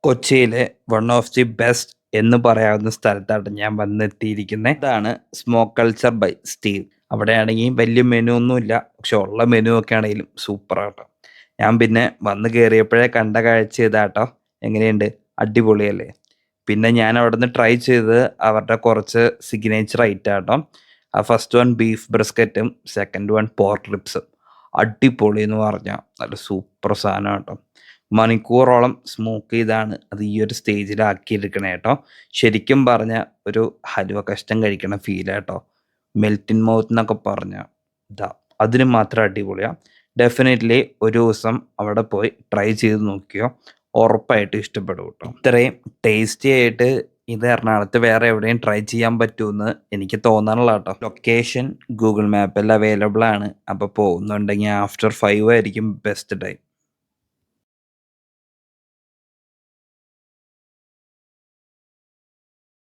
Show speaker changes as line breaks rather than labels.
കൊച്ചിയിലെ one of the best എന്ന് പറയാവുന്ന സ്ഥലത്താണ് ഞാൻ വന്നെത്തിയിരിക്കുന്നത്. ഇതാണ് സ്മോക്ക് കൾച്ചർ ബൈ സ്റ്റീവ്. അവിടെയാണെങ്കിൽ വലിയ മെനു ഒന്നുമില്ല, പക്ഷെ ഉള്ള മെനു ഒക്കെ ആണെങ്കിലും സൂപ്പറാട്ടോ. ഞാൻ പിന്നെ വന്ന് കയറിയപ്പോഴേ കണ്ട കാഴ്ച ഇതാട്ടോ. എങ്ങനെയുണ്ട്? അടിപൊളിയല്ലേ? പിന്നെ ഞാൻ അവിടെ നിന്ന് ട്രൈ ചെയ്തത് അവരുടെ കുറച്ച് സിഗ്നേച്ചർ ഐറ്റാട്ടോ. ആ ഫസ്റ്റ് വൺ ബീഫ് ബ്രിസ്ക്കറ്റും സെക്കൻഡ് വൺ പോർക്ക് റിബ്സും. അടിപൊളി എന്ന് പറഞ്ഞാൽ നല്ല സൂപ്പർ സാധനം കേട്ടോ. മണിക്കൂറോളം സ്മോക്ക് ചെയ്താണ് അത് ഈ ഒരു സ്റ്റേജിലാക്കിയെടുക്കണേ കേട്ടോ. ശരിക്കും പറഞ്ഞ ഒരു ഹലുവ കഷ്ടം കഴിക്കണ ഫീലാട്ടോ. മെൽറ്റ് ഇൻ മൗത്ത് എന്നൊക്കെ പറഞ്ഞാൽ ഇതാ അതിന് മാത്രം അടിപൊളിയാണ്. ഡെഫിനറ്റ്ലി ഒരു ദിവസം അവിടെ പോയി ട്രൈ ചെയ്ത് നോക്കിയോ, ഉറപ്പായിട്ടും ഇഷ്ടപ്പെടും കേട്ടോ. ഇത്രയും ടേസ്റ്റി ആയിട്ട് ഇത് എറണാകുളത്ത് വേറെ എവിടെയും ട്രൈ ചെയ്യാൻ പറ്റുമെന്ന് എനിക്ക് തോന്നാനുള്ള കേട്ടോ. ലൊക്കേഷൻ ഗൂഗിൾ മാപ്പിൽ അവൈലബിൾ ആണ്. അപ്പോൾ പോകുന്നുണ്ടെങ്കിൽ ആഫ്റ്റർ 5 ആയിരിക്കും ബെസ്റ്റ് ടൈം.